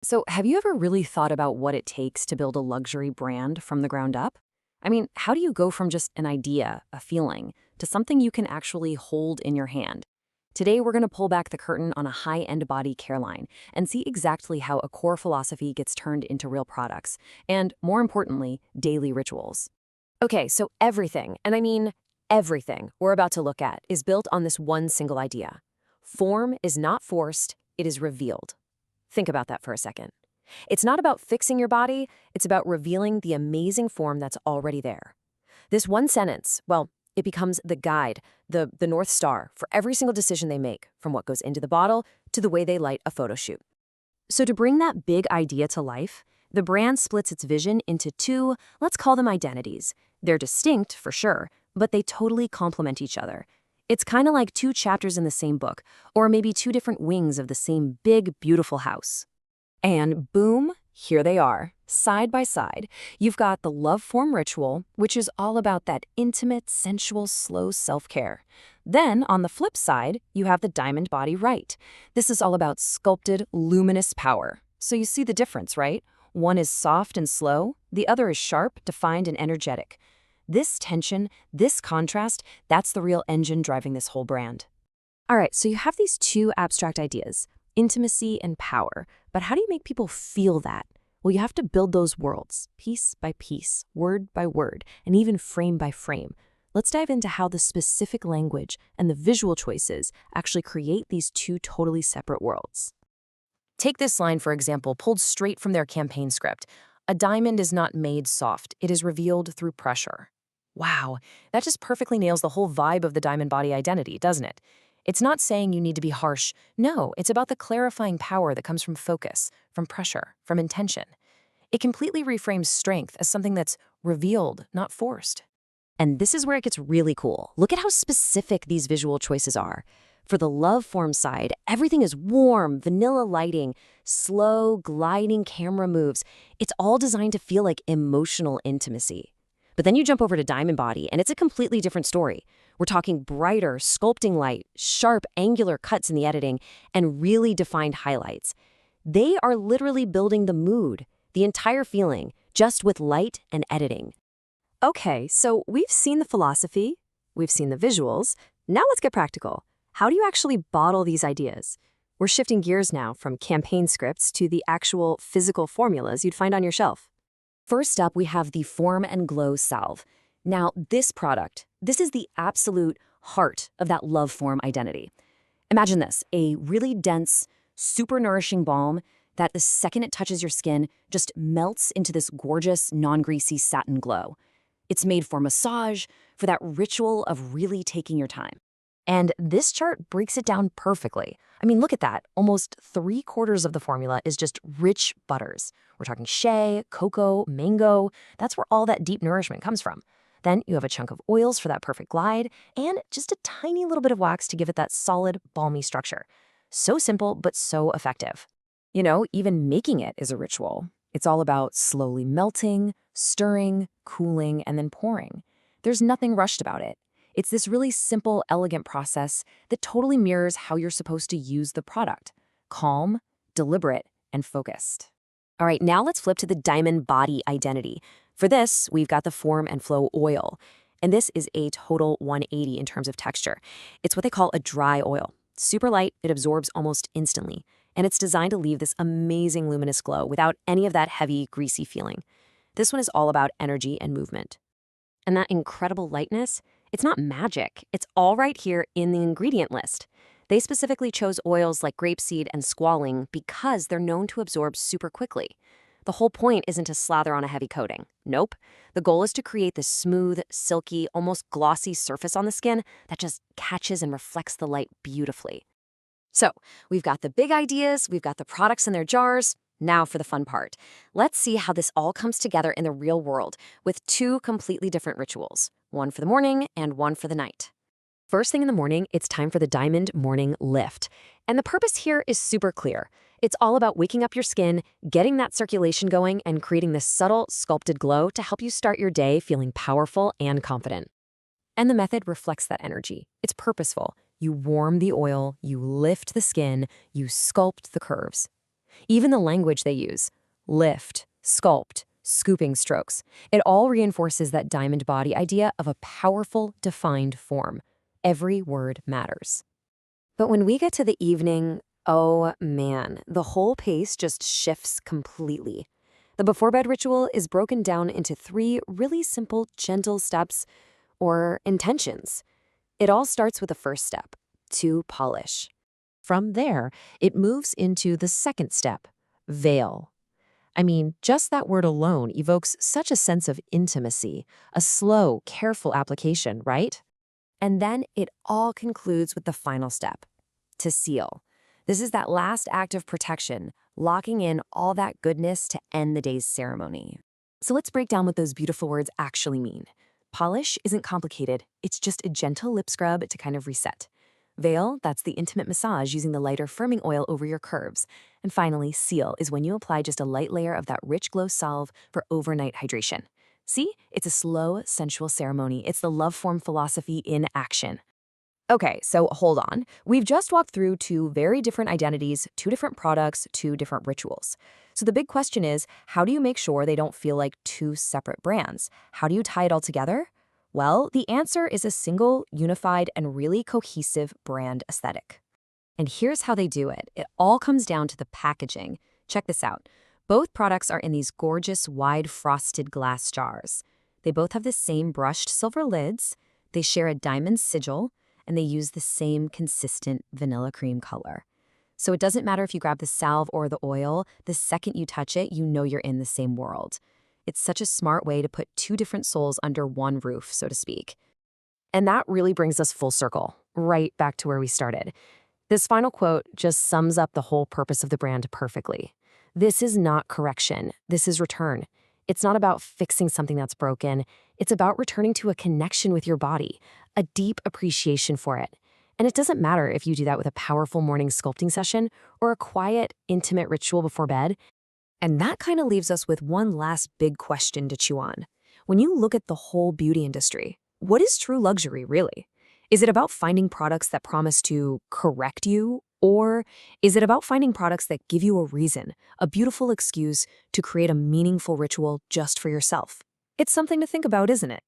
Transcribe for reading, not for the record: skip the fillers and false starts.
So, have you ever really thought about what it takes to build a luxury brand from the ground up? I mean, how do you go from just an idea, a feeling, to something you can actually hold in your hand? Today, we're going to pull back the curtain on a high-end body care line and see exactly how a core philosophy gets turned into real products, and more importantly, daily rituals. Okay, so everything, and I mean everything we're about to look at is built on this one single idea. Form is not forced, it is revealed. Think about that for a second. It's not about fixing your body, it's about revealing the amazing form that's already there. This one sentence, well, it becomes the guide, the North Star for every single decision they make, from what goes into the bottle to the way they light a photo shoot. So to bring that big idea to life, the brand splits its vision into two, let's call them identities. They're distinct, for sure, but they totally complement each other. It's kind of like two chapters in the same book, or maybe two different wings of the same big, beautiful house. And boom, here they are, side by side. You've got the love form ritual, which is all about that intimate, sensual, slow self-care. Then, on the flip side, you have the diamond Body Rite. This is all about sculpted, luminous power. So you see the difference, right? One is soft and slow, the other is sharp, defined, and energetic. This tension, this contrast, that's the real engine driving this whole brand. All right, so you have these two abstract ideas, intimacy and power, but how do you make people feel that? Well, you have to build those worlds, piece by piece, word by word, and even frame by frame. Let's dive into how the specific language and the visual choices actually create these two totally separate worlds. Take this line, for example, pulled straight from their campaign script. A diamond is not made soft, it is revealed through pressure. Wow, that just perfectly nails the whole vibe of the diamond body identity, doesn't it? It's not saying you need to be harsh. No, it's about the clarifying power that comes from focus, from pressure, from intention. It completely reframes strength as something that's revealed, not forced. And this is where it gets really cool. Look at how specific these visual choices are. For the love form side, everything is warm, vanilla lighting, slow, gliding camera moves. It's all designed to feel like emotional intimacy. But then you jump over to Diamond Body, and it's a completely different story. We're talking brighter, sculpting light, sharp, angular cuts in the editing, and really defined highlights. They are literally building the mood, the entire feeling, just with light and editing. Okay, so we've seen the philosophy, we've seen the visuals. Now let's get practical. How do you actually bottle these ideas? We're shifting gears now from campaign scripts to the actual physical formulas you'd find on your shelf. First up, we have the Form and Glow Salve. Now, this product, this is the absolute heart of that love form identity. Imagine this, a really dense, super nourishing balm that the second it touches your skin just melts into this gorgeous, non-greasy satin glow. It's made for massage, for that ritual of really taking your time. And this chart breaks it down perfectly. I mean, look at that. Almost 3/4 of the formula is just rich butters. We're talking shea, cocoa, mango. That's where all that deep nourishment comes from. Then you have a chunk of oils for that perfect glide, and just a tiny little bit of wax to give it that solid, balmy structure. So simple, but so effective. You know, even making it is a ritual. It's all about slowly melting, stirring, cooling, and then pouring. There's nothing rushed about it. It's this really simple, elegant process that totally mirrors how you're supposed to use the product. Calm, deliberate, and focused. All right, now let's flip to the diamond body identity. For this, we've got the Form and Flow oil. And this is a total 180 in terms of texture. It's what they call a dry oil. Super light, it absorbs almost instantly. And it's designed to leave this amazing luminous glow without any of that heavy, greasy feeling. This one is all about energy and movement. And that incredible lightness, it's not magic. It's all right here in the ingredient list. They specifically chose oils like grapeseed and squalene because they're known to absorb super quickly. The whole point isn't to slather on a heavy coating. Nope. The goal is to create this smooth, silky, almost glossy surface on the skin that just catches and reflects the light beautifully. So, we've got the big ideas, we've got the products in their jars. Now for the fun part. Let's see how this all comes together in the real world with two completely different rituals, one for the morning and one for the night. First thing in the morning, it's time for the Diamond Morning Lift. And the purpose here is super clear. It's all about waking up your skin, getting that circulation going, and creating this subtle, sculpted glow to help you start your day feeling powerful and confident. And the method reflects that energy. It's purposeful. You warm the oil, you lift the skin, you sculpt the curves. Even the language they use, lift, sculpt, scooping strokes, it all reinforces that diamond body idea of a powerful, defined form. Every word matters. But when we get to the evening, oh man, the whole pace just shifts completely. The before bed ritual is broken down into 3 really simple, gentle steps or intentions. It all starts with the first step, to polish. From there, it moves into the second step, veil. I mean, just that word alone evokes such a sense of intimacy, a slow, careful application, right? And then it all concludes with the final step, to seal. This is that last act of protection, locking in all that goodness to end the day's ceremony. So let's break down what those beautiful words actually mean. Polish isn't complicated, it's just a gentle lip scrub to kind of reset. Veil, that's the intimate massage using the lighter firming oil over your curves. And finally, seal is when you apply just a light layer of that rich glow salve for overnight hydration. See, it's a slow, sensual ceremony. It's the love form philosophy in action. Okay, so hold on. We've just walked through 2 very different identities, 2 different products, 2 different rituals. So the big question is, how do you make sure they don't feel like 2 separate brands? How do you tie it all together? Well, the answer is a single, unified, and really cohesive brand aesthetic. And here's how they do it. It all comes down to the packaging. Check this out. Both products are in these gorgeous, wide, frosted glass jars. They both have the same brushed silver lids, they share a diamond sigil, and they use the same consistent vanilla cream color. So it doesn't matter if you grab the salve or the oil, the second you touch it, you know you're in the same world. It's such a smart way to put 2 different souls under one roof, so to speak. And that really brings us full circle, right back to where we started. This final quote just sums up the whole purpose of the brand perfectly. This is not correction, this is return. It's not about fixing something that's broken, it's about returning to a connection with your body, a deep appreciation for it. And it doesn't matter if you do that with a powerful morning sculpting session or a quiet, intimate ritual before bed. And that kind of leaves us with one last big question to chew on. When you look at the whole beauty industry, what is true luxury really? Is it about finding products that promise to correct you? Or is it about finding products that give you a reason, a beautiful excuse to create a meaningful ritual just for yourself? It's something to think about, isn't it?